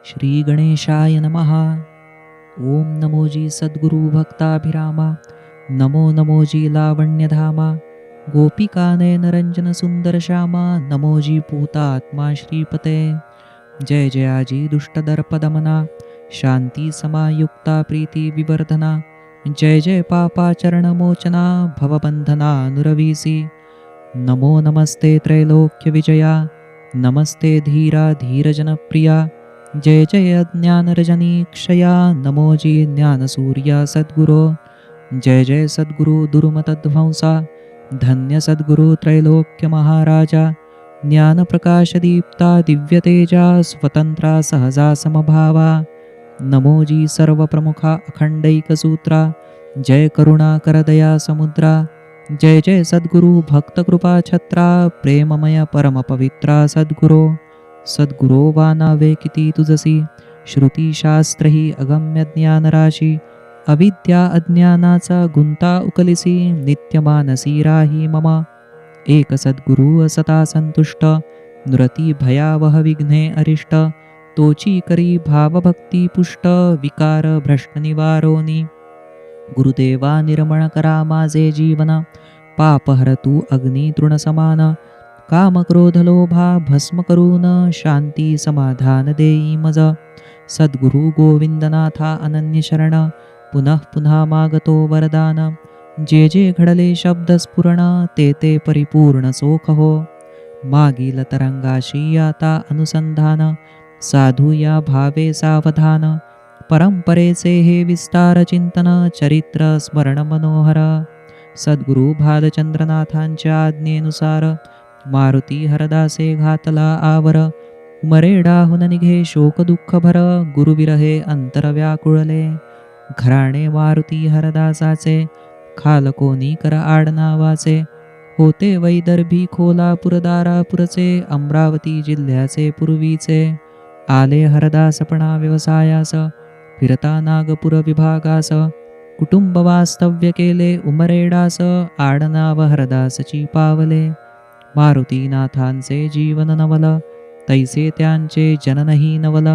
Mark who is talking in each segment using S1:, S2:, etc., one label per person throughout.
S1: श्री गणेशाय नमः. ओम नमोजी सद्गुरु भक्ताभिरामा. नमो नमोजी लावण्यधामा. गोपिकानयन रंजन सुंदर श्यामा. नमोजी पूतात्मा श्रीपते. जय जयाजी दुष्टदर्पदमना. शांती समायुक्ता प्रीती विवर्धना. जय जय पापाचरणमोचना. भवबंधना नुरवीसी. नमो नमस्ते त्रैलोक्य विजया. नमस्ते धीरा धीरजनप्रिया. जय जय ज्ञानरजनी क्षया. नमोजी ज्ञानसूर्या सद्गुरो. जय जय सद्गुरु दुर्मतध्वंसा. धन्य सद्गुरु त्रैलोक्य महाराजा. ज्ञानप्रकाशदीप्ता दिव्यतेजा. स्वतंत्रा सहजा समभावा. नमोजी सर्वप्रमुखा अखंडैकसूत्रा. जय करुणाकर दया समुद्रा. जय जय सद्गुरु भक्तकृपा छत्रा. प्रेममय परमपवित्रा सद्गुरो. सद्गुरो वा नावे किती तुझसी. श्रुतीशास्त्र ही अगम्य ज्ञानराशी. अविद्या अज्ञानाचा गुंता उकलिसी. नित्यमानसी राही मम. एक सद्गुरु असता संतुष्ट. नृती भयावह विघ्ने अरिष्ट. तोची करी भावभक्ती पुष्ट. विकार भ्रष्ट निवारोनी. गुरुदेवा निर्मळ करा माझे जीवन. पाप हरतु अग्नी तृण समान. काम क्रोध लोभा भस्म करून. शांती समाधान देई मज. सद्गुरु गोविंदनाथा अनन्य शरण. पुनः पुन्हा मागतो वरदान. जे जे घडले शब्द स्फुरण. ते ते परिपूर्ण सोख हो. मागील तरंगाशी आता अनुसंधान. साधू या भावे सावधान. परंपरेचे हे विस्तार चिंतन. चरित्र स्मरण मनोहर. सद्गुरु भालचंद्रनाथांच्या आज्ञेनुसार. मारुती हरदासे घातला आवर. उमरेडाहून निघे शोक दुःख भर. गुरुविरहे अंतर व्याकुळले. घराणे मारुती हरदासाचे. खाल कोणी कर आडनावाचे. होते वैदर्भी खोलापूर दारापूरचे. अमरावती जिल्ह्याचे पूर्वीचे. आले हरदासपणा व्यवसायास. फिरता नागपूर विभागास. कुटुंब वास्तव्य केले उमरेडास. आडनाव हरदासची पावले. मारुतीनाथांचे जीवन नवल. तैसे त्यांचे जननही नवल.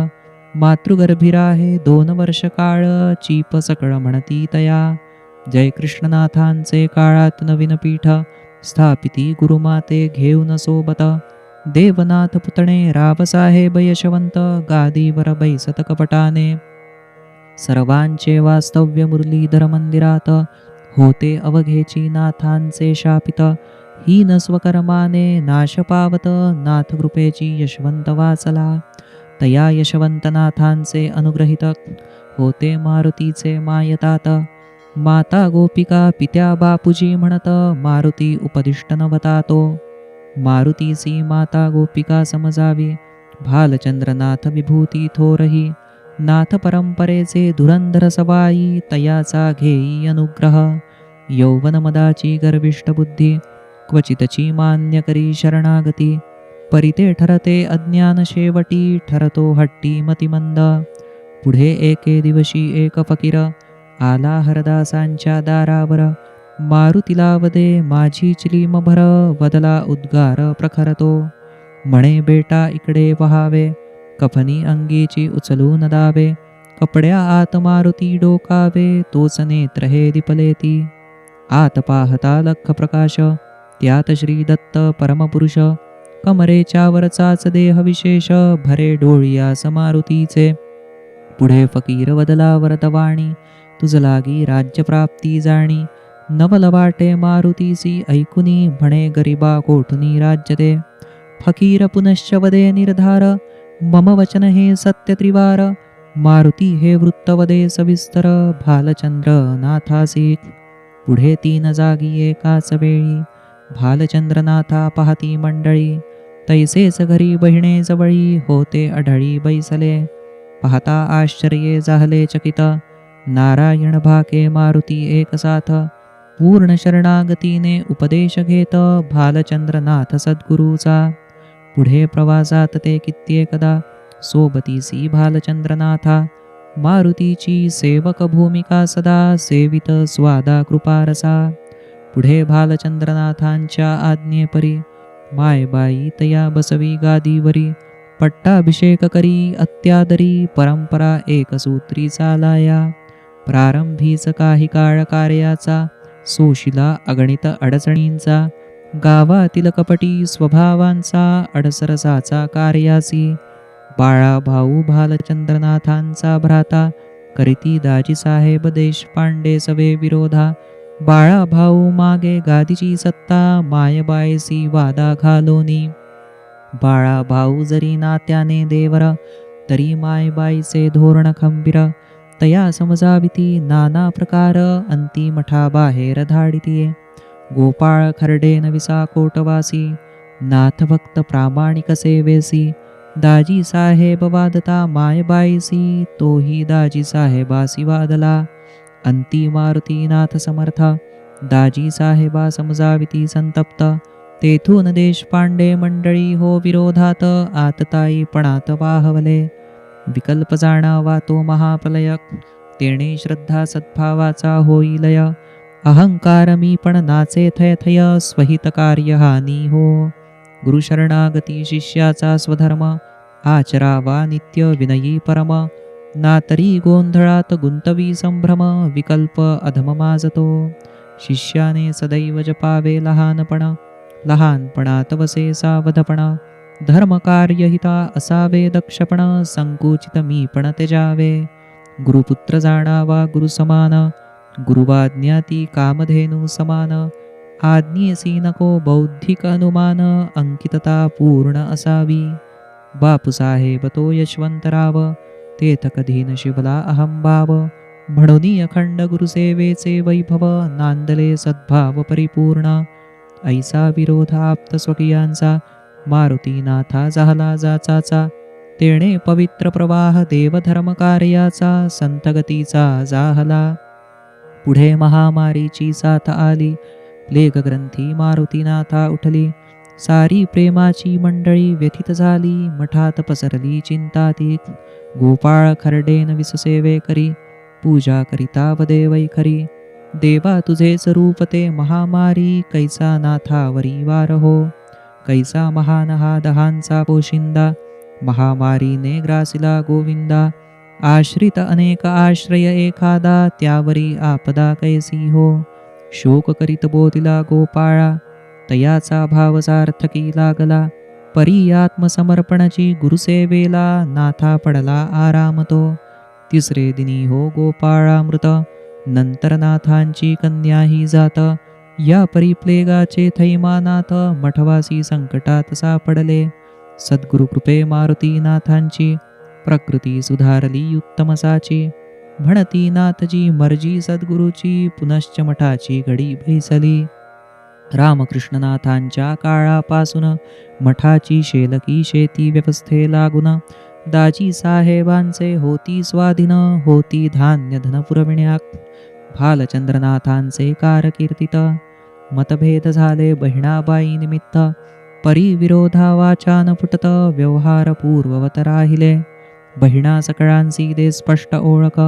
S1: मातृगर्भी राहे 2 वर्ष काळ. चीप सकळ म्हणती तया. जय कृष्णनाथांचे काळात नवीन पीठ. स्थापिती गुरुमाते घेऊन सोबत. देवनाथ पुतणे रावसाहेब यशवंत. गादीवर बैसत कपटाने. सर्वांचे वास्तव्य मुरलीधर मंदिरात. होते अवघेची नाथांचे शापित. हीन स्वकर्माने नाश पावत. नाथ कृपेची यशवंत वाचला. तया यशवंतनाथांचे अनुग्रहित. होते मारुतीचे मायतात. माता गोपिका पित्या बापूजी म्हणत. मारुती उपदिष्ट नवतातो. मारुतीसी माता गोपिका समजावी. भालचंद्रनाथ विभूती थोरही. नाथ परंपरेचे धुरंधर सवाई. तयाचा घेई अनुग्रह. यौवन मदाची गर्विष्ठ बुद्धी. क्वचितची मान्य करी शरणागती. परिते ठरते अज्ञान शेवटी. ठरतो हट्टी मतिमंद. पुढे एके दिवशी एक फकीर. आला हरदासांच्या दारावर. मारुतीला वदे माझी चिलीम भर. वदला उद्गार प्रखरतो. म्हणे बेटा इकडे वहावे. कफनी अंगीची उचलून दावे. कपड्या आत मारुती डोकावे. तोच नेत्र हे दिपलेती. आत पाहता लख प्रकाश. त्यात श्री दत्त परमपुरुष. कमरेच्या वरचाच देह विशेष. भरे डोळियास मारुतीचे. पुढे फकीर वदला वरदवाणी. तुझ लागी राज्यप्राप्ती जाणी. नवल वाटे मारुतीसी ऐकुनी. म्हणे गरिबा कोठुनी राज्य दे. फकीर पुनश्च वदे निर्धार. मम वचन हे सत्य त्रिवार. मारुती हे वृत्त वदे सविस्तर. भालचंद्र नाथासी. पुढे 3 जागी एकाच वेळी. भालचंद्रनाथा पाहती मंडळी. तैसेच घरी बहिणे जवळी. होते आढळी बैसले. पाहता आश्चर्ये झाले चकित. नारायण भाके मारुती एक साथ. पूर्ण शरणागतीने उपदेश घेत. भालचंद्रनाथ सद्गुरूचा. पुढे प्रवासात ते कित्येकदा. सोबतीसी भालचंद्रनाथा. मारुतीची सेवक भूमिका सदा. सेवित स्वादा कृपारसा. पुढे भालचंद्रनाथांच्या आज्ञेपरी. मायबाई तया बसवी गादीवरी. पट्टाभिषेक करी अत्यादरी परंपरा एकसूत्री चालाया. प्रारंभीच काही काळ कार्याचा सोशिला अगणित अडचणींचा. गावातील कपटी स्वभावांचा अडसरसाचा कार्यासी. बाळा भाऊ भालचंद्रनाथांचा भ्राता करीती दाजीसाहेब देशपांडे सवे विरोधा. बाळा भाऊ मागे गादीची सत्ता मायबायसी वादा घालोनी. बाळा भाऊ जरी नात्याने देवर तरी मायबाईचे धोरण खंबीर. तया समजाविती नाना प्रकार अंती मठा बाहेर धाडितीये. गोपाळ खर्डे नविसा कोटवासी नाथ भक्त प्रामाणिक सेवेसी. दाजी साहेब वादता मायबाईसी तोही दाजी साहेबासी वादला. अंती मारुतीनाथ समर्थ दाजी साहेबा समजाविती संतप्त. तेथून देशपांडे मंडळी हो विरोधात आतताईपणात वाहवले. विकल्प जाणावा तो महाप्रलय तेणे श्रद्धा सद्भावाचा होईलय. अहंकार मी पण नाचे थय थय स्वहित कार्य हानी हो. गुरुशरणागती शिष्याचा स्वधर्म आचरावा नित्य विनयी परम. ना तरी गोंधळात गुंतवी संभ्रम विकल्प अधम माजतो. शिष्याने सदैव जपावे लहानपण लहानपणात वसे सावधपण. धर्मकार्यहिता असावे दक्षपण संकुचित मी पण त्यजावे. गुरुपुत्र जाणावा गुरुसमान गुरुवाज्ञाती कामधेनु समान. आज्ञेसी नको बौद्धिक अनुमान अंकितता पूर्ण असावी. बापूसाहेब तो यशवंतराव तेथ कधी न शिवला अहंभाव. म्हणून अखंड गुरुसेवेचे वैभव नांदले सद्भाव परिपूर्ण. ऐसा विरोध आप्त स्वकीयांचा मारुतीनाथा झाला जाचाचा. तेणे पवित्र प्रवाह देवधर्म कार्याचा संतगतीचा जाहला. पुढे महामारीची साथ आली प्लेग ग्रंथी मारुतीनाथा उठली. सारी प्रेमाची मंडळी व्यथित झाली मठात पसरली चिंताती. गोपाळ खर्डेन विससेवे करी पूजा करिता वदेवै खरी. देवा तुझेच रूप ते महामारी कैसा नाथावरी वार हो. कैसा महान हा दहांचा पोशिंदा महामारीने ग्रासिला गोविंदा. आश्रित अनेक आश्रय एखादा त्यावरी आपदा कैसी हो. शोक करीत बोलिला गोपाळा तयाचा भाव सार्थकी लागला. परी आत्मसमर्पणाची गुरुसेवेला नाथा पडला आराम तो. तिसरे दिनी हो गोपाळामृत नंतर नाथांची कन्याही जात. या परिप्लेगाचे थैमानाथ मठवासी संकटात सापडले. सद्गुरुकृपे मारुतीनाथांची प्रकृती सुधारली उत्तमसाची. म्हणती नाथजी मर्जी सद्गुरूची पुनश्च मठाची घडी भैसली. रामकृष्णनाथांच्या काळापासून मठाची शेलकी शेती व्यवस्थे लागून. दाजी साहेबांचे होती स्वाधीन होती धान्य धन पुरविण्याक. भालचंद्रनाथांचे कारकीर्तीत मतभेद झाले बहिणाबाई निमित्त. परी विरोधा वाचान फुटत व्यवहार पूर्ववत राहिले. बहिणा सकळांसी दे स्पष्ट ओळख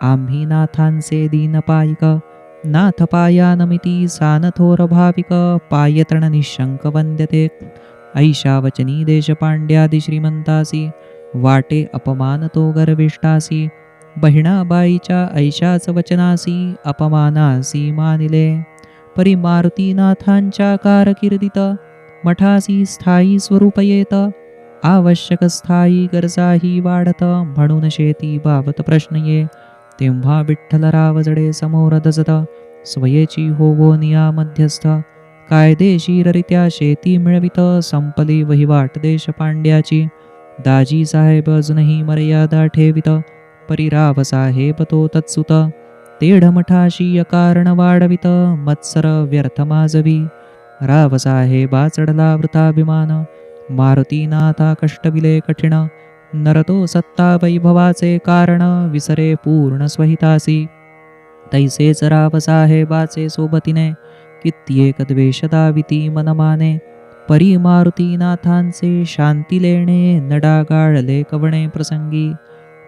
S1: आम्ही नाथांचे दीनपायिक. नाथ पाया नमिती सान थोर भाविक पायतण निशंक वंद्यते. ऐशा वचनी देशपांड्यादि श्रीमंतासी वाटे अपमान तो गर्विष्ठासी. बहिणाबाईच्या ऐशाच वचनासी अपमानासी मानिले. परी मारुतीनाथांच्या कारकिर्दीत मठासी स्थायी स्वरूप येत. आवश्यक स्थायी गरजाही वाढत म्हणून शेती बाबत प्रश्न ये. तेव्हा विठ्ठलराव जडे समोर दजत स्वयेची होवो निया मध्यस्थ. कायदेशीररित्या शेती मिळवित संपली वहिवाट देशपांड्याची. दाजी साहेब अजूनही मर्यादा ठेवित परी रावसाहेब तो तत्सुत. तेढ मठाशी कारण वाढवित मत्सर व्यर्थ माजवी. रावसाहेबा चढला वृताभिमान मारुतीनाथा कष्टविले कठीण. नरतो सत्ता वैभवाचे कारण विसरे पूर्ण स्वहितासी. तैसेच रावसाहेबाचे सोबतीने कित्येक द्वेष दाविती मनमाने. परी मारुतीनाथांचे शांती लेणे नडा गाळले कवणे प्रसंगी.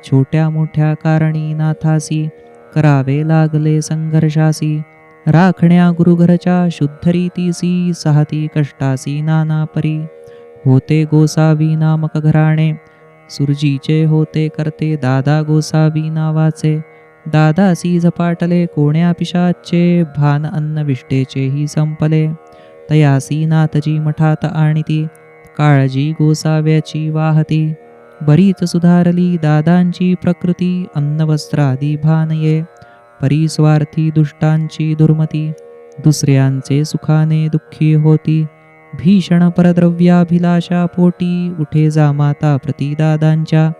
S1: छोट्या मोठ्या कारणी नाथासी करावे लागले संघर्षासी. राखण्या गुरुघरच्या शुद्ध रीतीसी साहती कष्टासी नाना परी. होते गोसावी नामक घराणे. सुरजीचे होते करते दादा गोसावी नावाचे. दादासी झपाटले कोण्या पिशाचे, भान अन्न विष्टेचेही संपले. तयासी नाथजी मठात आणिती, काळजी गोसाव्याची वाहती. बरीच सुधारली दादांची प्रकृती, अन्नवस्त्रादी भानये. परिस्वार्थी दुष्टांची दुर्मती, दुसऱ्यांचे सुखाने दुःखी होती. भीषण परद्रव्याभिलाषा पोटी, उठे जा माता प्रती दादांच्या.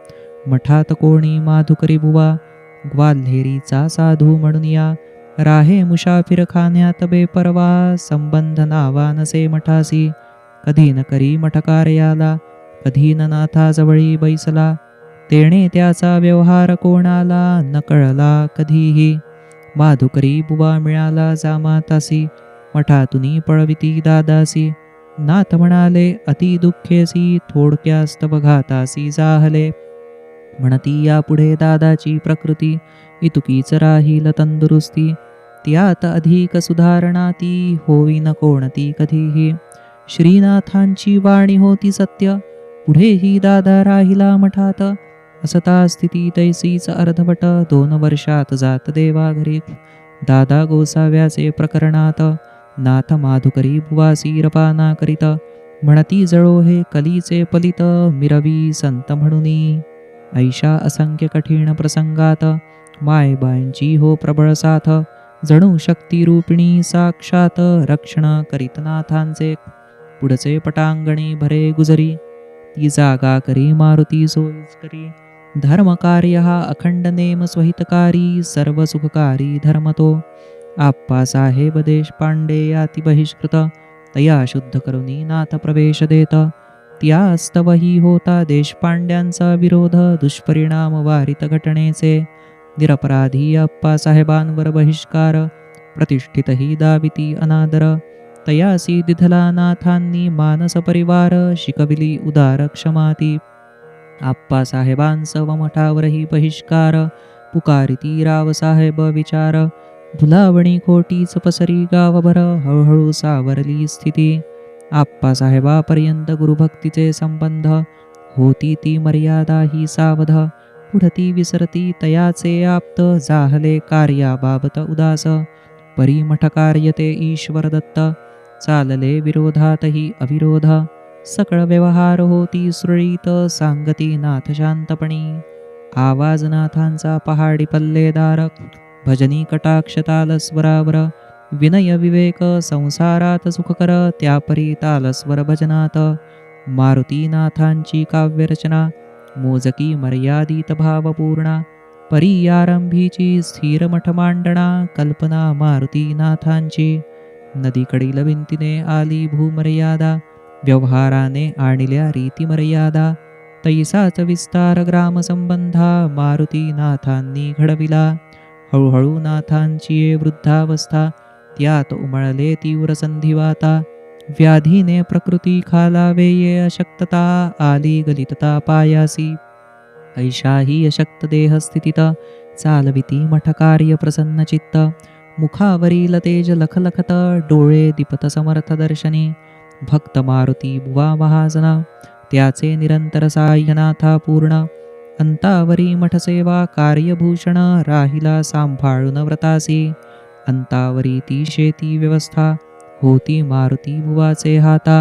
S1: मठात कोणी माधुकरी बुवा, ग्वाल्हेरीचा साधू म्हणून या. राहे मुसाफिर खाण्यात बेपरवा, संबंध नावा नसे मठासी. कधी न करी मठकार्याला, कधी न नाथाजवळी बैसला. तेणे त्याचा व्यवहार कोणाला न कळला कधीही. माधुकरी बुवा मिळाला जामातासी, मठातुनी पळविती दादासी. नाथ म्हणाले अति दुःखेसी, थोडक्यास्तव घातासी जाहले. म्हणती यापुढे दादाची प्रकृती, इतुकीच राहील तंदुरुस्ती. त्यात अधिक सुधारणा ती, होईन कोणती कधीही. श्रीनाथांची वाणी होती सत्य, पुढेही दादा राहिला मठात. असता स्थिती तैसीच अर्धवट, 2 वर्षात जात देवा घरी. दादा गोसाव्याचे प्रकरणात, नाथ माधुकरी बुवासी रपाना करीत. म्हणती जळो हे कलीचे पलित, मिरवी संत म्हणुनी. ऐशा असंख्य कठीण प्रसंगात, मायबांची हो प्रबळ साथ. जणू शक्तिरूपिणी साक्षात, रक्षण करीत नाथांचे. पुढचे पटांगणी भरे गुजरी, ती जागा करी मारुती सोयीस्करी. धर्मकार्य हा अखंड नेम स्वहितकारी, सर्व सुखकारी धर्म तो. आप्पासाहेब देशपांडे याती बहिष्कृत, तया शुद्ध करुनी नाथ प्रवेश देत. त्यास्तवही होता देशपांड्यांचा विरोध, दुष्परिणाम वारित घटनेचे. निरपराधी आप्पासाहेबांवर बहिष्कार, प्रतिष्ठितही दाविती अनादर. तयासी दिधला नाथांनी मानस परिवार, शिकविली उदार क्षमाती. आप्पासाहेबांसव मठावरही बहिष्कार, पुकारिती रावसाहेब विचार. भुलावणी खोटीच पसरी गावभर, हळूहळू सावरली स्थिती. आप्पासाहेबापर्यंत गुरुभक्तीचे संबंध, होती ती मर्यादा ही सावध. पुढती विसरती तयाचे आप्त, जाहले कार्याबाबत उदास. परी मठकार्य ते ईश्वर दत्त, चालले विरोधातही अविरोध. सकळ व्यवहार होती सुरळीत, सांगती नाथ शांतपणी. आवाज नाथांचा पहाडी पल्लेदार, भजनी कटाक्ष तालस्वरावर. विनय विवेक संसारात सुखकर, त्यापरी तालस्वर भजनात. मारुतीनाथांची काव्यरचना, मोजकी मर्यादित भावपूर्णा. परियारंभीची स्थिर मठ मांडणा, कल्पना मारुतीनाथांची. नदीकडील भिंतीने आली भूमर्यादा, व्यवहाराने आणल्या रीतिमर्यादा. तैसाच विस्तार ग्रामसंबंधा, मारुतीनाथांनी घडविला. हळूहळू नाथांची ये वृद्धावस्था, त्यात उमळले तीव्र संधिवाता. व्याधीने प्रकृती खालावे ये अशक्तता, आली गलितता पायासी. ऐशाही अशक्त देहस्थितीत, चालविती मठकार्य प्रसन्न चित्त. मुखावरील तेज लखलखत, डोळे दीपत समर्थ दर्शनी. भक्त मारुती बुवा महाजना, त्याचे निरंतर साह्यनाथा पूर्ण. अंतावरी मठसेवा कार्यभूषण, राहिला सांभाळून व्रतासी. अंतावरी ती शेती व्यवस्था, होती मारुती बुवाचे हाता.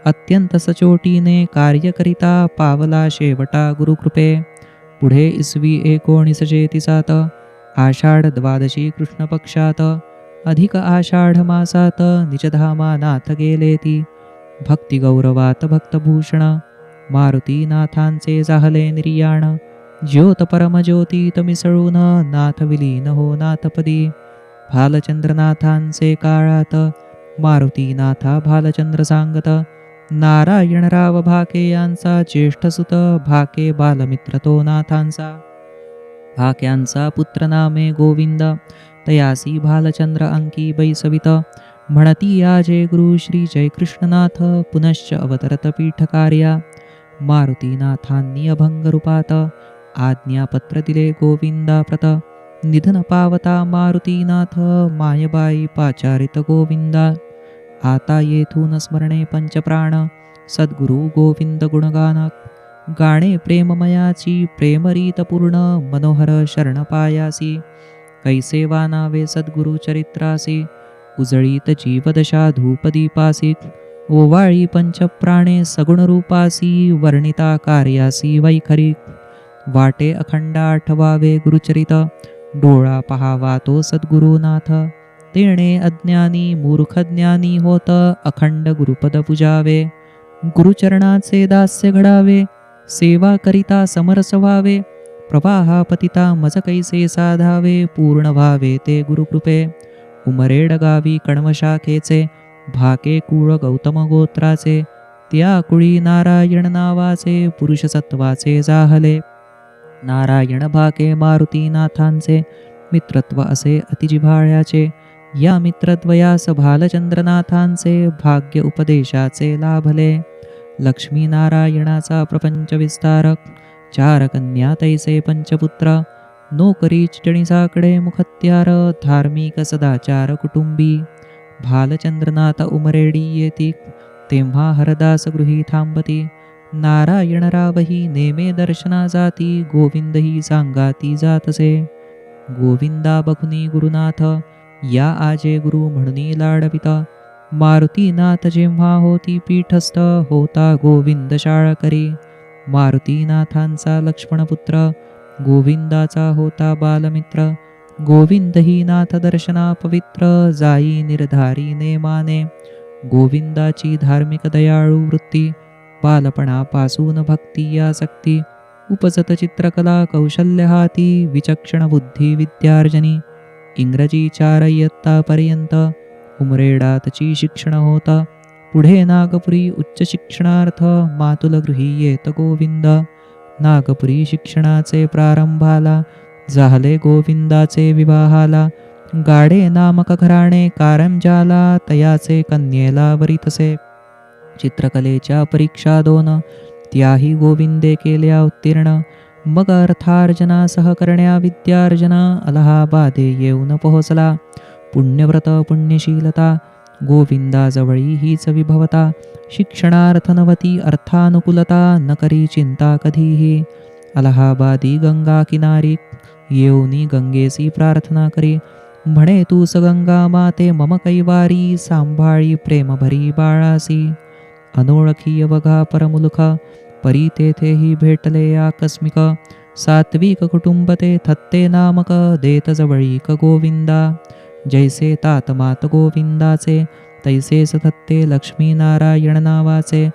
S1: अत्यंत सचोटीने कार्य करिता, पावला शेवटा गुरुकृपे. पुढे इसवी 1937, आषाढ द्वादशी कृष्ण पक्षात. अधिक आषाढ मासात, निजधामा नाथ गेले ती. भक्तिगौरवात भक्तभूषण, मारुतीनाथांचे जाहले निर्याण. ज्योत परमज्योतीत मिसळून, नाथ विलीन हो नाथपदी. भालचंद्रनाथांचे काळात, मारुतीनाथा भालचंद्र सांगत. नारायणराव भाके यांचा ज्येष्ठ सुत, भाके बालमित्र तो नाथांचा. भाक्यांचा पुत्र नामे गोविंद, तयासी भालचंद्र अंकी बैसवित. म्हणती याजे गुरु श्री जयकृष्णनाथ, पुनश्च अवतरत पीठकार्या. मारुतीनाथांनी अभंग रूपात, आज्ञापत्र दिले गोविंदाप्रत. निधन पावता मारुतीनाथ, मायबाई पाचारित गोविंदा. आता येथून स्मरणे पंचप्राण, सद्गुरु गोविंद गुणगाना गाणे प्रेममयाची प्रेमरीत पूर्ण मनोहर शरण पायासी कैसे वानावे सद्गुरु चरित्रासी उजळीत जीवदशा धूपदीपासी ओवाळी पंचप्राणे सगुण रूपासी वर्णिता कार्यासी वैखरी वाटे अखंड आठवावे गुरुचरित डोळा पहावा तो सद्गुरुनाथ तेणे अज्ञानी मूर्ख ज्ञानी होत अखंड गुरुपद पूजावे गुरुचरणाचे दास्य घडावे सेवा करिता समरस व्हावे प्रवाहा पतिता मज कैसे साधावे पूर्ण व्हावे ते गुरुकृपे उमरेड गावी कण्वशाखेचे भाके कुळ गौतम गोत्राचे त्या कुळी नारायण नावाचे पुरुष सत्वाचे जाहले नारायण भाके मारुतीनाथांचे मित्रत्व असे अतिजिव्हाळ्याचे या मित्रद्वयास भालचंद्रनाथांचे भाग्य उपदेशाचे लाभले लक्ष्मीनारायणाचा प्रपंच विस्तारक चार कन्या तैसे पंचपुत्र नोकरी चिटणीसाकडे मुखत्यार धार्मिक सदाचार कुटुंबी भालचंद्रनाथ उमरेडी येती तेव्हा हरदास गृही थांबती नारायण रावही नेमे दर्शना जाती गोविंदही सांगाती जातसे गोविंदा बखुनी गुरुनाथ या आजे गुरु म्हणूनी लाडविता मारुतीनाथ जेव्हा होती पीठस्थ होता गोविंद शाळा करी मारुतीनाथांचा लक्ष्मणपुत्र गोविंदाचा होता बालमित्र गोविंदही नाथ दर्शना पवित्र जाई निर्धारी नेमाने गोविंदाची धार्मिक दयाळू वृत्ती बालपणापासून भक्ती आसक्ती उपजत चित्रकला कौशल्य हाती विचक्षण बुद्धी विद्यार्जनी इंग्रजी 4 इयत्तापर्यंत उमरेडातची शिक्षण होता पुढे नागपुरी उच्च शिक्षणार्थ मातुलगृही येत गोविंद नागपुरी शिक्षणाचे प्रारंभाला झाले गोविंदाचे विवाहाला गाडे नामक घराणे कारंजाला तयाचे कन्येला वरितसे चित्रकलेच्या परीक्षा 2 त्याही गोविंदे केल्या उत्तीर्ण मग अर्थार्जनासह करण्या विद्यार्जना अलाहाबादे येऊन पोहोचला पुण्यव्रत पुण्यशीलता गोविंदाजवळी हीच विभवता शिक्षणार्थ नवती अर्थानुकूलता न करी चिंता कधीही अलाहाबादी गंगा किनारी येऊनी गंगेसी प्रार्थना करी म्हणे तूस गंगा माते मम कैवारी सांभाळी प्रेमभरी बाळासी अनोळखी अवघा परमुलुख परी तेथेही भेटले आकस्मिक सात्विक कुटुंब ते थत्ते नामक देत जवळीक गोविंदा जैसे तात मात गोविंदाचे तैसे सथत्ते लक्ष्मीनारायण नावाचे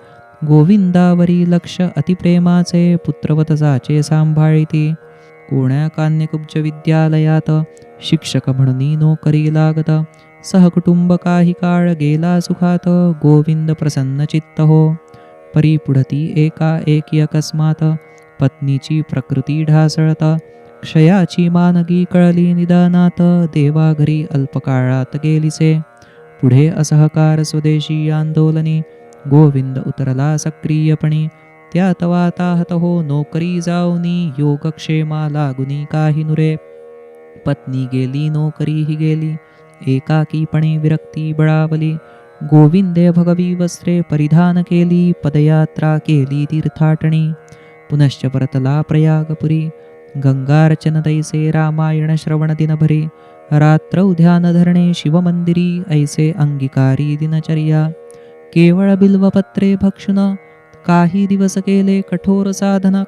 S1: गोविंदावरी लक्ष अतिप्रेमाचे पुत्रवतसाचे सांभाळिती कोण्या कान्यकुब्ज विद्यालयात शिक्षक म्हणून नोकरी लागत सहकुटुंब काही काळ गेला सुखात गोविंद प्रसन्न चित्त हो परी पुढती एका एकी अकस्मात पत्नीची प्रकृती ढासळत क्षयाची मानगी कळली निदानात देवाघरी अल्पकाळात गेलीसे पुढे असहकार स्वदेशी आंदोलनी गोविंद उतरला सक्रियपणे त्यात वाताहत हो नोकरी जाऊनी योगक्षेमा लागुनी काही नुरे पत्नी गेली नोकरीही गेली एकाकीपणे विरक्ती बळावली गोविंदे भगवी वस्त्रे परिधान केली पदयात्रा केली तीर्थाटणी पुनश्च परतला प्रयागपुरी गंगार्चन दैसे रामायण श्रवण दिनभरी रात्रौ ध्यान धरणे शिवमंदिरी ऐसे अंगीकारी दिनचर्या केवळ बिल्वपत्रे भक्षुन काही दिवस केले कठोर साधना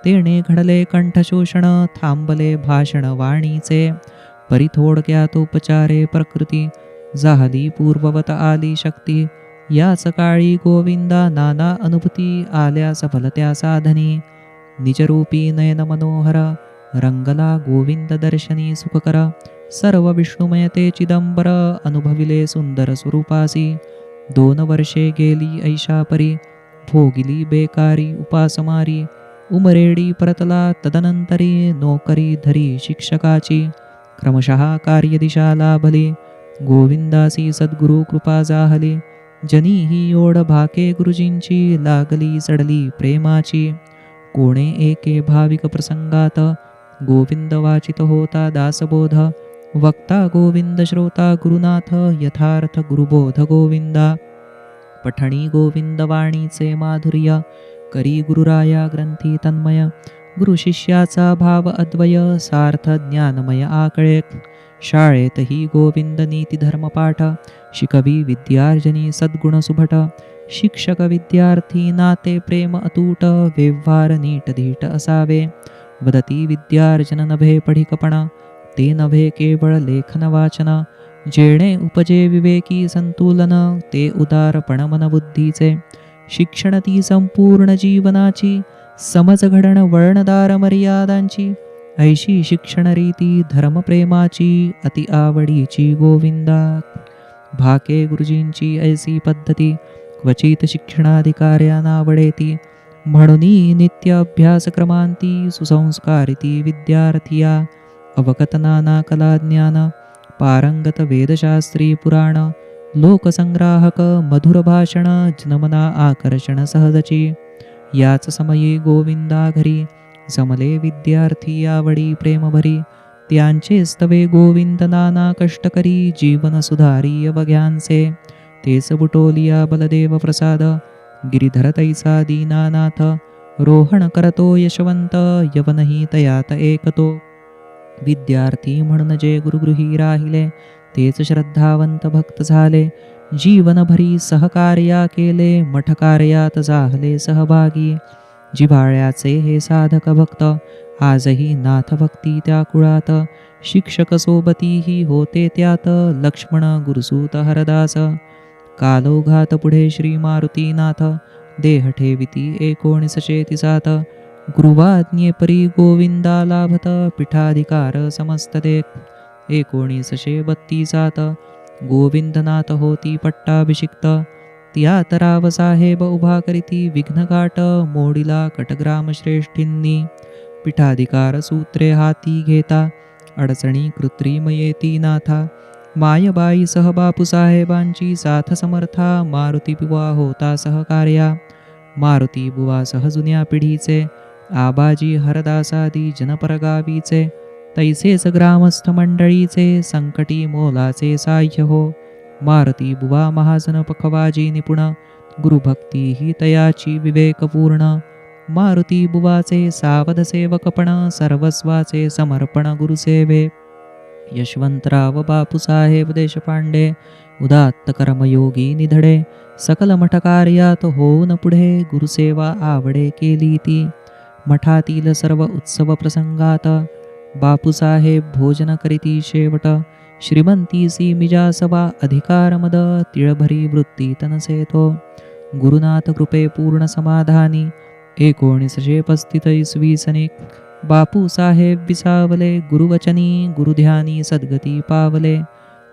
S1: तेणे घडले कंठशोषण थांबले भाषण वाणीचे परी थोडक्यातोपचारे प्रकृती झाली पूर्ववत आली शक्ती याच काळी गोविंदा नाना अनुभूती आल्या सफल त्या साधनी निजरूपी नयन मनोहर रंगला गोविंद दर्शनी सुखकर सर्व विष्णुमय ते चिदंबर अनुभविले सुंदर स्वरूपासी 2 वर्षे गेली ऐशापरी भोगिली बेकारी उपासमारी उमरेडी परतला तदनंतरी नोकरी धरी शिक्षकाची क्रमशः कार्यदिशा लाभली गोविंदासी सद्गुरु कृपा जाहली जनी ही ओढ भाके गुरुजींची लागली चढली प्रेमाची कोणे एके भाविक प्रसंगात गोविंद वाचित होता दासबोध वक्ता गोविंद श्रोता गुरुनाथ यथार्थ गुरुबोध गोविंदा पठणी गोविंदवाणीचे माधुर्य, करी गुरुराया ग्रंथी तन्मय. गुरु शिष्याचा भाव अद्वय, सार्थ ज्ञानमय आकळे. शाळेतही गोविंद नीती धर्मपाठ, शिकवी विद्यार्जनी सद्गुण सुभट. शिक्षक विद्यार्थी नाते प्रेम अतूट, व्यवहार नीट धीट असावे. वदती विद्यार्जन नभे पढिकपण, ते नभे केवळ लेखन वाचन. जेणे उपजे विवेकी संतुलन, ते उदारपण मनबुद्धीचे. शिक्षण ती संपूर्ण जीवनाची, समज घडण वळणदार मर्यादांची. ऐशी शिक्षण रीती धर्मप्रेमाची, अति आवडीची गोविंदा. भाके गुरुजींची ऐसी पद्धती, क्वचित शिक्षणाधिकार्या नावडेती. म्हणूनी नित्य अभ्यासक्रमांती, सुसंस्कारिती विद्यार्थिया. अवगत नाना कला ज्ञान, पारंगत वेदशास्त्री पुराण. लोकसंग्राहक मधुर भाषण, जनमना आकर्षण सहजची. याच समयी गोविंदा घरी, जमले विद्यार्थी आवडी प्रेमभरी. त्यांचे स्तवे गोविंद नाना कष्टकरी, जीवन सुधारी अवघ्यांचे. तेच बुटोलिया बलदेव प्रसाद, गिरिधर तैसा दीनानाथ. रोहण करतो यशवंत, यवनही तयात एकतो. विद्यार्थी म्हणून जे गुरुगृही राहिले, तेच श्रद्धावंत भक्त झाले. जीवनभरी सहकार्या केले, मठकार्यात जाहले सहभागी. जिव्हाळ्याचे हे साधक भक्त, आजही नाथ भक्ती त्या कुळात. शिक्षक सोबतीही होते त्यात, लक्ष्मण गुरुसूत हरदास. कालोघात पुढे श्री मारुतीनाथ, देह ठेविती 1937. गुरुवाज्ञे परी गोविंदा लाभत, पीठाधिकार समस्तते 1932. गोविंदनाथ होती पट्टाभिषिक्त, त्यात रावसाहेब उभा करीती विघ्नघाट. मोडिला कटग्राम श्रेष्ठींनी, पीठाधिकार सूत्रे हाती घेता. अडचणी कृत्रिम येती नाथा, मायबाई सह बापूसाहेबांची साथ समर्था. मारुती बुवा होता सहकार्या, मारुती बुवा सह जुन्या पिढीचे. आबाजी हरदासादी जनपरगावीचे, तैसेच ग्रामस्थ मंडळीचे. संकटी मोलाचे साह्य हो, मारुती बुवा महाजन पखवाजी निपुण. गुरुभक्ती ही तयाची विवेकपूर्ण. मारुती बुवाचे सावध सेवकपण, सर्वस्वाचे समर्पण गुरुसेवे. यशवंतराव बापूसाहेब देशपांडे, उदात्त कर्मयोगी निधडे. सकल मठकार्यात होऊन पुढे, गुरुसेवा आवडे केली ती. मठातील सर्व उत्सव प्रसंगात, बापूसाहेब भोजन करीती शेवट. श्रीमंतीसी मिजासवा अधिकार मद, तिळभरी वृत्ती तनसे तो. गुरुनाथ कृपे पूर्ण समाधानी, 1935 बापूसाहेब विसावले. गुरुवचनी गुरुध्यानी सद्गती पावले.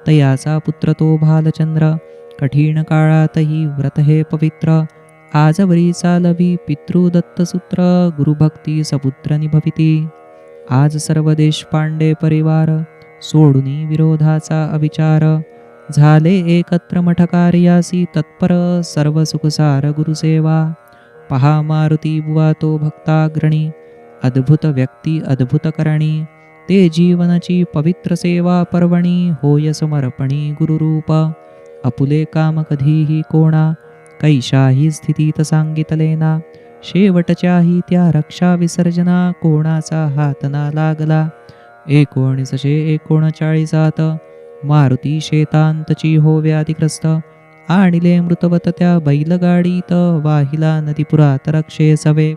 S1: तयाचा पुत्र तो भालचंद्र, कठीण काळातही व्रत हे पवित्र. आजवरी चालवी पितृदत्तसूत्र, गुरुभक्ती सपुत्र निभविती. आज सर्व देशपांडे परिवार, सोडूनी विरोधाचा अविचार. झाले एकत्र मठकार्यासी तत्पर, सर्व सुखसार गुरुसेवा. पहा मारुती बुवा तो भक्ताग्रणी, अद्भुत व्यक्ती अद्भुत करणी. ते जीवनाची पवित्र सेवा पर्वणी, होय समर्पणी गुरुरूप. अपुले काम कधीही कोणा, कैशाही स्थितीत सांगितलेना. शेवटच्याही त्या रक्षा विसर्जना, कोणाचा हात ना लागला. 1939 मारुती शेतांतची हो व्याधिग्रस्त. आणिले मृतवत त्या बैलगाडीत, वाहिला नदीपुरात रक्षे सवे.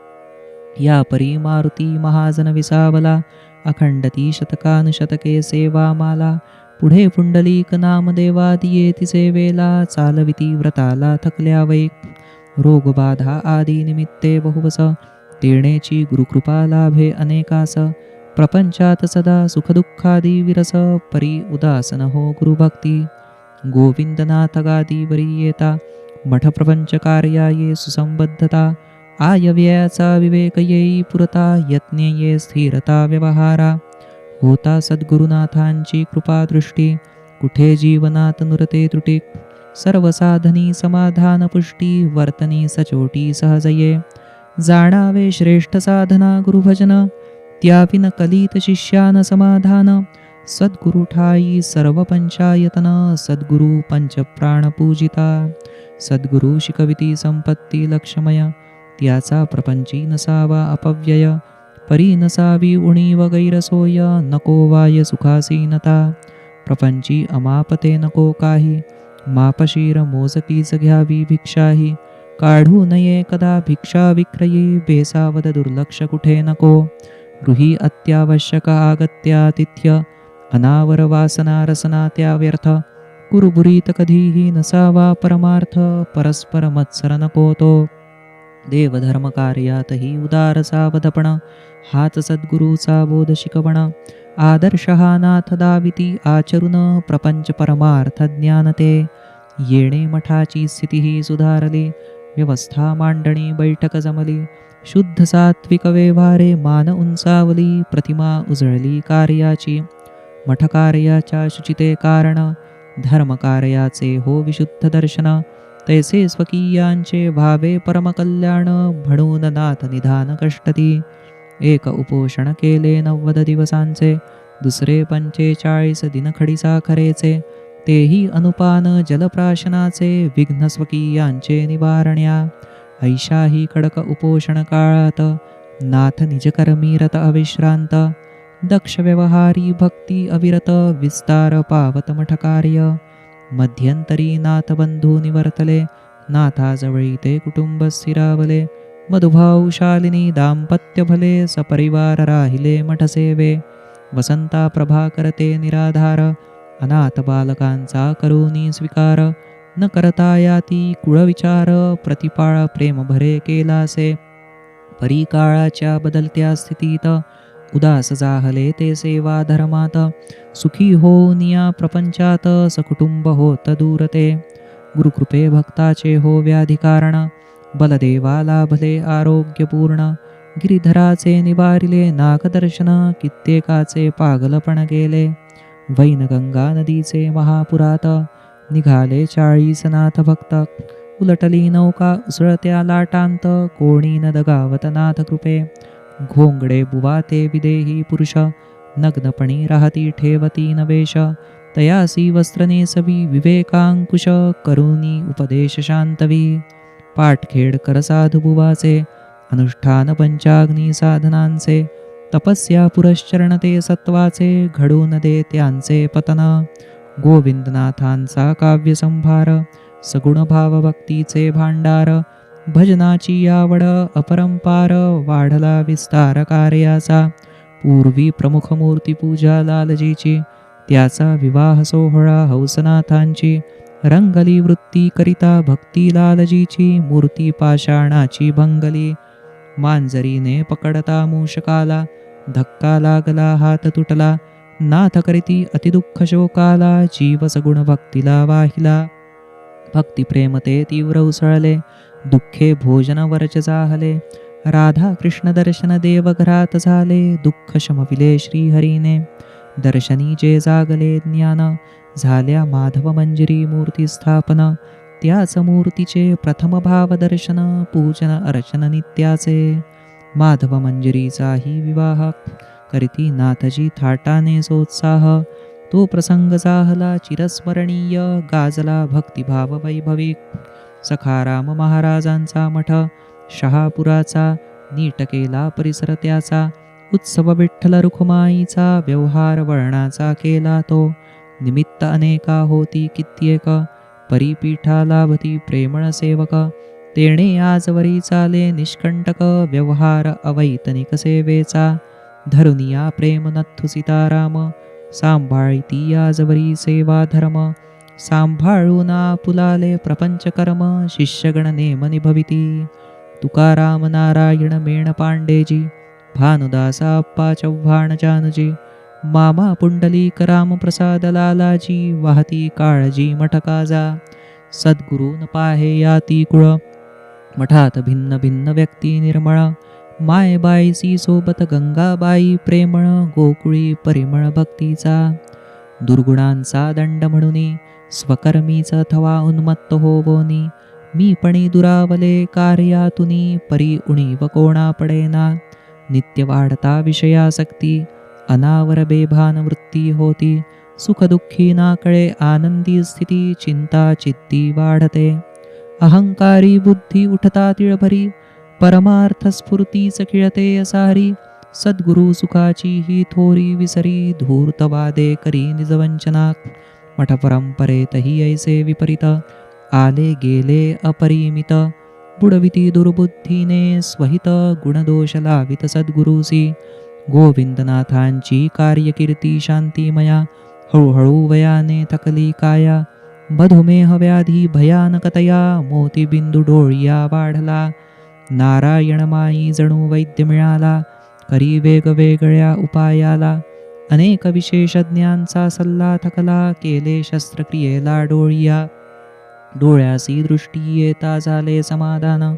S1: या परी मारुती महाजन विसावला, अखंडती शतकानुशतके सेवा माला. पुढे पुंडलिक नामदेवादी येती सेवेला, चालविती व्रताला थकल्या वै. रोगबाधा आदी निमित्ते बहुवस, तेणेची गुरुकृपा लाभे अनेकास. प्रपंचात सदा सुखदुःखादी विरस, परी उदासन हो गुरुभक्ती. गोविंदनाथ गादीवरी येता, मठ प्रपंच कार्याये सुसंबद्धता. आयव्ययाचा विवेक येई पुरता, यत्न ये स्थिरता व्यवहारा. होता सद्गुरुनाथांची कृपादृष्टी, कुठे जीवनात नुरते त्रुटी. सर्व साधनी समाधान पुष्टी, वर्तनी सचोटी सहजये. जाणावे श्रेष्ठ साधना गुरुभजन, त्याविन कलित शिष्यान समाधान. सद्गुरु ठाई सर्व पंचायतन, सद्गुरु पंचप्राण पूजिता. सद्गुरु शिकविती संपत्ती लक्षमय, त्याचा प्रपंची नसावा अपव्यय. परी नसावी उणीव गैरसोय, नको वाय सुखासीनता. प्रपंची अमापते नको काही, मापशीर मोजकीच घ्यावी भिक्षाही. काढू नये कदा भिक्षा विक्रयी, बेसावद दुर्लक्ष कुठे नको. गृही अत्यावश्यक आगत्यातिथ्य, अनावर वासना रसना त्या व्यर्थ. कुरुबुरीत कधीही नसावा परमार्थ, परस्पर मत्सर नको तो. देवधर्म कार्यातही उदार सावधपण, हाच सद्गुरूचा बोध शिकवण. आदर्श हा नाथ दाविती आचरुन, प्रपंच परमार्थ ज्ञानते. येणे मठाची स्थितीही सुधारली, व्यवस्था मांडणी बैठक जमली. शुद्ध सात्विक व्यवहारे मान उंचावली, प्रतिमा उजळली कार्याची. मठकार्याच्या शुचिते कारण, धर्मकार्याचे हो विशुद्ध दर्शन. तैसे स्वकीयांचे व्हावे परमकल्याण, म्हणून नाथ निधान कष्टती. एक उपोषण केले 90 दिवसांचे, दुसरे 45 दिन खडीसाखरेचे. तेही अनुपान जलप्राशनाचे, विघ्न स्वकीयांचे निवारण्या. ऐशाही कडक उपोषण काळात, नाथ निजकर्मी रत अविश्रांत. दक्ष व्यवहारी भक्ती अविरत, विस्तार पावत मठकार्य. मध्यंतरी नाथ बंधू निवर्तले, नाथाजवळी ते कुटुंब स्थिरावले. मधुभाऊ शालिनी दाम्पत्य भले, सपरिवार राहिले मठसेवे. वसंता प्रभा करते निराधार, अनाथ बालकांचा करोनी स्वीकार. न करता याती कुळविचार, प्रतिपाळ प्रेम भरे केलासे. परी काळाच्या बदलत्या स्थितीत, उदास जाहले ते सेवा धर्मात. सुखी होऊन या प्रपंचात, सकुटुंब होत दूर ते. गुरुकृपे भक्ताचे हो व्याधिकारण, बलदेवा लाभले आरोग्यपूर्ण. गिरिधराचे निवारिले नागदर्शन, कित्येकाचे पागलपण गेले. वैनगंगा नदीचे महापुरात, निघाले 40 नाथ भक्त. उलटली नौका उसळत्या लाटांत, कोणी न दगावत नाथ कृपे. घोंगडे बुवा ते विदेही पुरुष, नग्नपणी राहती ठेवती नवेश. तयासी वस्त्र नेसवी विवेकांकुश, करुणी उपदेश शांतवी. पाठखेड कर साधू बुवाचे, अनुष्ठान पंचाग्नी साधनांचे. तपस्या पुरश्चरण ते सत्वाचे, घडून दे त्यांचे पतन. गोविंदनाथांचा काव्यसंभार, सगुण भावभक्तीचे भांडार. भजनाची आवड अपरंपार, वाढला विस्तार कार्याचा. पूर्वी प्रमुख मूर्ती पूजा लालजीची, त्याचा विवाह सोहळा हौसनाथांची. रंगली वृत्ती करिता भक्ती लालजीची, मूर्ती पाषाणाची भंगली. मांजरीने पकडता मूषकाला, धक्का लागला हात तुटला. नाथ करीती अतिदुःख शोकाला, जीव सगुण भक्तीला वाहिला. भक्ती प्रेम ते तीव्र उसळले, दुःखे भोजन वर्ज जाहले. राधा कृष्ण दर्शन देवघरात झाले, दुःख शमविले श्रीहरीने. दर्शनी जे जागले ज्ञान, झाल्या माधव मंजिरी मूर्ती स्थापन. त्याच मूर्तीचे प्रथम भाव दर्शन, पूजन अर्चन नित्याचे. माधव मंजिरीचाही विवाह, करीती नाथजी थाटाने सोत्साह. तो प्रसंग जाहला चिरस्मरणीय, गाजला भक्तिभाव वैभवी. सखाराम महाराजांचा मठ, शहापुराचा, नीट केला परिसर त्याचा. उत्सव विठ्ठल रुखमाईचा, व्यवहार वळणाचा केला तो. निमित्त अनेका होती कित्येक, परिपीठा लाभती प्रेमळ सेवक. तेणे आजवरी चाले निष्कंटक, व्यवहार अवैतनिक सेवेचा. धरुनिया प्रेम नथु सीताराम, सांभाळती आजवरी सेवा धर्म. सांभाळून आपुलाले प्रपंच कर्म, शिष्यगण नेम निभविती. तुकाराम नारायण मेण पांडेजी, भानुदासा अप्पा चव्हाण जानजी. मामा पुंडलिक रामप्रसाद लालाजी, वाहती काळजी मठकाजा. सद्गुरून पाहे याती कुळ, मठात भिन्न भिन्न व्यक्ती निर्मळ. मायबाईसी सोबत गंगाबाई प्रेमळ, गोकुळी परिमळ भक्तीचा. दुर्गुणांचा दंड म्हणूनी, स्वकर्मीच थवा उन्मत्त होवोनी. मी पणी दुरावले कार्यातुनी, परी उणीव कोणा पडेना. नित्य वाढता विषयासक्ती, अनावर बेभान वृत्ती होती. सुखदुःखी ना कळे आनंदी स्थिती, चिंता चित्ती वाढते. अहंकारी बुद्धी उठता तिळभरी, परमार्थ स्फूर्तीच खिळते असारी. सद्गुरु सुखाची ही थोरी विसरी, धूर्त वादे करी निजवंचना. मठ परंपरेतही ऐसे विपरीत, आले गेले अपरिमित. बुडविती दुर्बुद्धीने स्वहित, गुणदोष लावित सद्गुरुसी. गोविंदनाथांची कार्यकीर्ती शांतिमया, हळूहळू वयाने थकली काया. मधुमेह व्याधी भयानकतया, मोतीबिंदू डोळिया वाढला. नारायण माई जणू वैद्य मिळाला, करी वेगवेगळ्या उपायाला. अनेक विशेषज्ञांचा सल्ला थकला, केले शस्त्रक्रियेला डोळिया. डोळ्यासी दृष्टी येता झाले समाधान,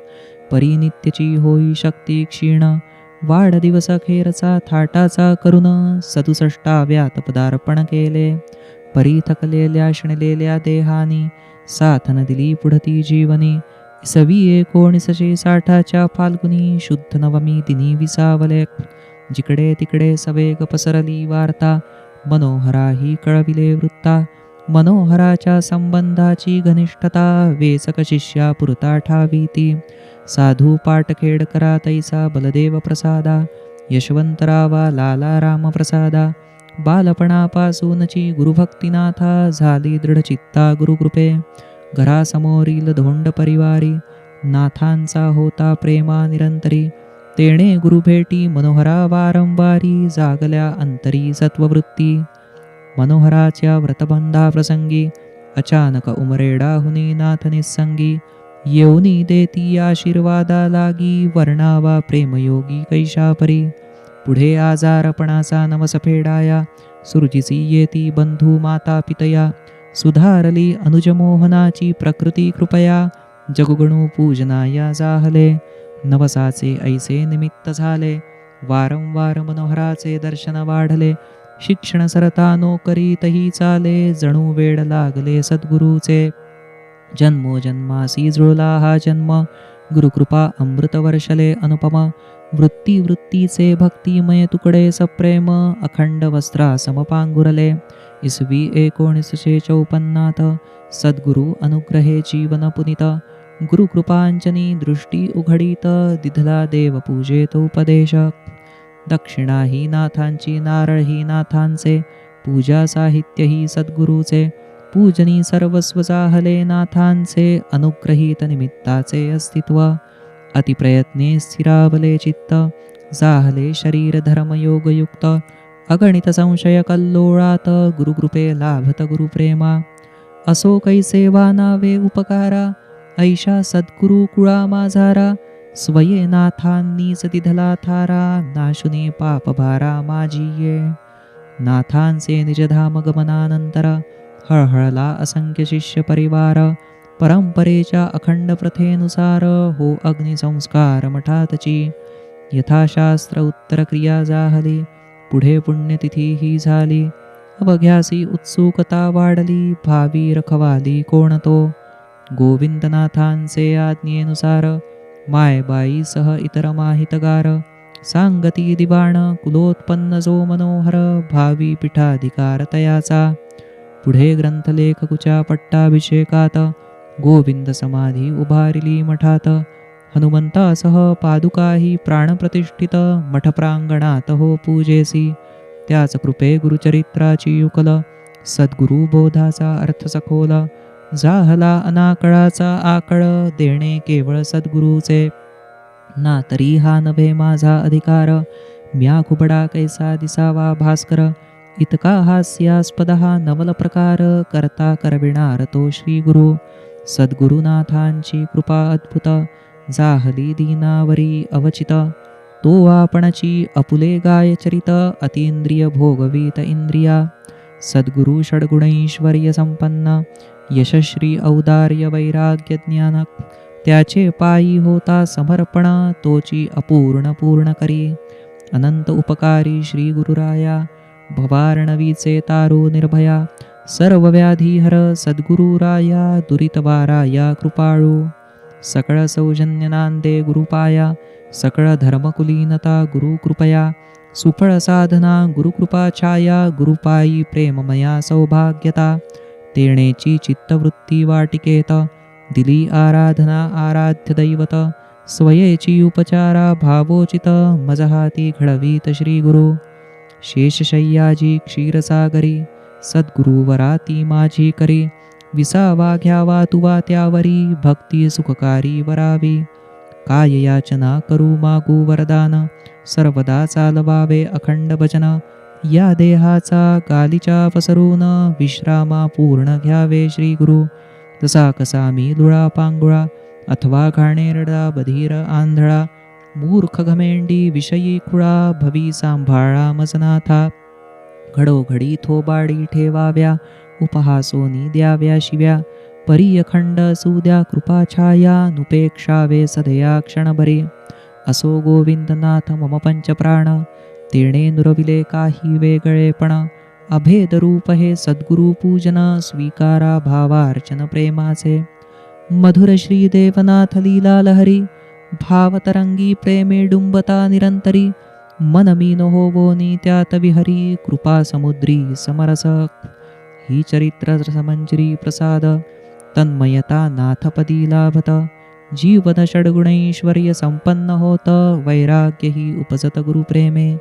S1: परिनित्यची होई शक्ती क्षीण. वाढदिवस अखेरचा थाटाचा करून, 67व्यात पदार्पण केले. परी थकलेल्या शिणलेल्या देहानी, साथन दिली पुढती जीवनी. 1960च्या फाल्गुनी, शुद्ध नवमी दिनी विसावले. जिकडे तिकडे सवेग पसरली वार्ता, मनोहराही कळविले वृत्ता. मनोहराच्या संबंधाची घनिष्ठता, वेचक शिष्या पुरता ठावीती. साधू पाटखेडकरा तैसा बलदेव प्रसादा, यशवंतरावा लाला रामप्रसादा. बालपणापासूनची गुरुभक्तिनाथा, झाली दृढचित्ता गुरुकृपे. घरासमोरील धोंड परिवारी, नाथांचा होता प्रेमा निरंतरी. तेणे गुरुभेटी मनोहरा वारंवारी, जागल्या अंतरी सत्ववृत्ती. मनोहराच्या व्रतबंधाप्रसंगी, अचानक उमरेडाहुनी नाथ निस्संगी. येऊनी देती आशीर्वादा लागी, वर्णावा प्रेमयोगी कैशापरी. पुढे आजारपणाचा नवस फेडाया, सुरजिसी येती बंधू माता पितया. सुधारली अनुजमोहनाची प्रकृती कृपया, जगुगणू पूजनाया जाहले. नवसाचे ऐसे निमित्त झाले, वारंवार मनोहराचे दर्शन वाढले. शिक्षण सरता नोकरीतही चाले, जणू वेड लागले सद्गुरूचे. जन्मोजन्मासी जुळला हा जन्म, गुरुकृपा अमृत वर्षले अनुपम. वृत्ती वृत्तीचे भक्तिमय तुकडे सप्रेम, अखंड वस्त्रा समपांघुरले. 1954 सद्गुरु अनुग्रहे जीवन पुनित. गुरुकृपांजनी दृष्टी उघडीत, दिधला देव पूजेत उपदेश. दक्षिणाही नाथांची, नारळही नाथांचे, पूजा साहित्यही सद्गुरूचे. पूजनी सर्वस्व जाहले नाथांचे, अनुग्रहीत निमित्ताचे अस्तित्व. अतिप्रयत्ने स्थिरावले चित्त, जाहले शरीर धर्मयोगयुक्त. अगणित संशय कल्लोळात, गुरुकृपे लाभत गुरुप्रेमा. असो कैसे वानावे उपकारा, ऐशा सद्गुरु कुळा माझारा. स्वये नाथांनीच दिधला थारा, नाशुने पापभारा माझी ये. नाथांचे निजधाम गमनानंतर, हळहळला असंख्य शिष्य परिवार. परंपरेच्या अखंड प्रथेनुसार, हो अग्निसंस्कार मठातची. यथाशास्त्र उत्तर क्रिया जाहली, पुढे पुण्यतिथी ही झाली. अवघ्यासी उत्सुकता वाढली, भावी रखवाली कोण तो. गोविंदनाथांचे आज्ञेनुसार, मायबाईसह इतर माहितगार. सांगती दिवाण कुलोत्पन्न जो मनोहर, भावी पीठाधिकार तयाचा. पुढे ग्रंथलेखकुच्या पट्टाभिषेकात, गोविंद समाधी उभारिली मठात. हनुमंतासह पादुकाही प्राणप्रतिष्ठित, मठ प्रांगणात हो पूजेसी. त्याच कृपे गुरुचरित्राची युकल, सद्गुरु बोधाचा अर्थ सखोल. जाहला अनाकळाचा आकळ, देणे केवळ सद्गुरूचे. ना तरी हा नभे माझा अधिकार, म्या कुबडा कैसा दिसावा भास्कर. इतका हास्यास्पद हा नवल प्रकार, करता करविणार तो श्री गुरु. सद्गुरुनाथांची कृपा अद्भुत, जाहली दीनावरी अवचित. तो आपणची अपुले गायचरित, अतींद्रिय भोगवीत इंद्रिया. सद्गुरु षड्गुणैश्वर्य संपन्न, यशश्री औदार्य वैराग्य ज्ञान. त्याचे पायी होता समर्पण, तोची अपूर्ण पूर्ण करी. अनंत उपकारी श्री गुरुराया, भवार्णवीचे तारो निर्भया. सर्व व्याधीहर सद्गुरुराया, दुरितवाराया कृपाळू. सकळ सौजन्य नांदे गुरुपाया, सकळ धर्मकुलीनता गुरुकृपया. सुफळ साधना गुरुकृपा छाया, गुरुपायी प्रेममया सौभाग्यता. तेणेची चित्तवृत्ती वाटिकेत, दिली आराधना आराध्य दैवत, स्वयेची उपचारा भावोचित, मजहाती घडवीत श्री गुरु. शेषशय्याजी क्षीरसागरी, सद्गुरुवराती माझी करी. विसावा घ्यावा तुवा त्यावरी, भक्ती सुखकारी वरावी. काय याचना करू मागू वरदान, सर्वदा चालवावे अखंड भजन. या देहाचा गालीच्या पसरून, विश्रामा पूर्ण घ्यावे श्री गुरु. तसा कसा मी लुळा पांगुळा, अथवा घाणेरडा बधीर आंधळा. मूर्ख घमेंडी विषयी खुळा, भवी सांभाळा मजनाथा. घडोघडी थोबाडी ठेवाव्या, उपहासोनी द्याव्या शिव्या. परी अखंड सुद्या कृपाछाया, नुपेक्षावे सदया क्षणभरी. असो गोविंदनाथ मम पंचप्राण, तेणे नुरविले काही वेगळेपण. अभेद रूप हे सद्गुरु पूजन, स्वीकारा भावार्चन प्रेमाचे. मधुर श्री देवनाथ लीला लहरी, भावतरंगी प्रेमे डुंबता निरंतरी. मन मीन होवोनी त्यात विहरी, कृपा समुद्री समरस. ही चरित्र समंजरी प्रसाद, तन्मयता नाथपदी लाभत. जीवन षड्गुणैश्वर्य संपन्न होत, वैराग्य ही उपजत गुरुप्रेमे.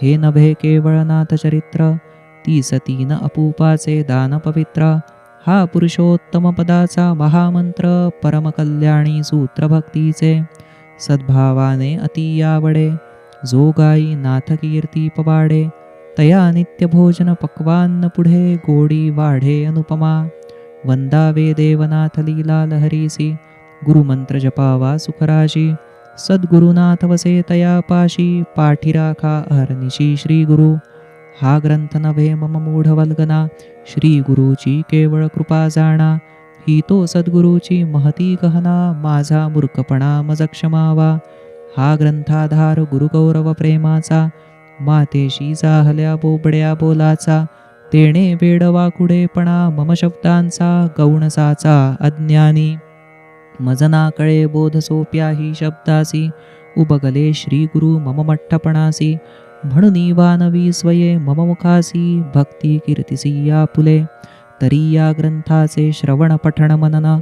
S1: हे नभे केवळ नाथ चरित्र, 33 अपूपाचे दान पवित्र. हा पुरुषोत्तम पदाचा महामंत्र, परमकल्याणी सूत्र भक्तीचे. सद्भावाने अति आवडे, जो गाई नाथ कीर्ती पवाडे. तया नित्य भोजन पक्वान्न पुढे, गोडी वाढे अनुपमा. वंदावे देवनाथ लीला लहरीसी, गुरुमंत्र जपावा सुखराशी. सद्गुरुनाथ वसे तया पाशी, पाठी राखा अहर्निशी श्री गुरु. हा ग्रंथ नभे मम मूढ वल्गना, श्री गुरुची केवळ कृपा जाणा. ही तो सद्गुरुची महती गहना, माझा मूर्खपणा मज क्षमावा. हा ग्रंथाधार गुरुगौरव प्रेमाचा, मातेशी जाहल्या बोबड्या बोलाचा. तेणे वेडवा कुडेपणा मम शब्दांचा, गौणसाचा अज्ञानी. मजना कळे बोध सोप्या ही शब्दासी, उबगले श्री गुरु मम मठ्ठपणासी. म्हणून वानवी स्वये मम मुखासी, भक्ती कीर्तिसी या फुले. तरी या ग्रंथाचे श्रवण पठण मनन,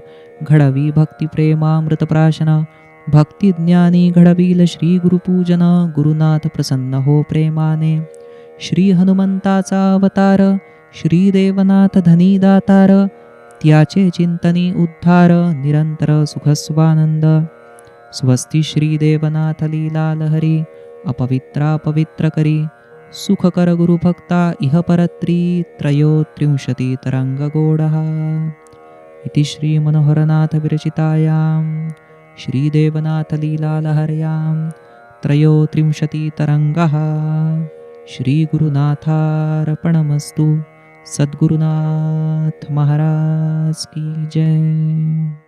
S1: घडवी भक्ती प्रेमामृत प्राशन. भक्ती ज्ञानी घडवील श्री गुरुपूजन, गुरुनाथ प्रसन्न हो प्रेमाने. श्री हनुमंताचा अवतार, श्री देवनाथ धनी दातार. त्याचे चिंतनी उद्धार, निरंतर सुखस्वानंद. स्वस्ती श्री देवनाथ लीला लहरी, अपवित्रा पवित्र करी. सुखकर गुरुभक्ता इह परत्री, त्रयोत्रिंशति तरंगगोडः. इति श्री मनोहरनाथ विरचितायां श्रीदेवनाथ लीला लहर्यां त्रयोत्रिंशति तरंगः. श्रीगुरुनाथार्पणमस्तु. सद्गुरुनाथ महाराज की जय.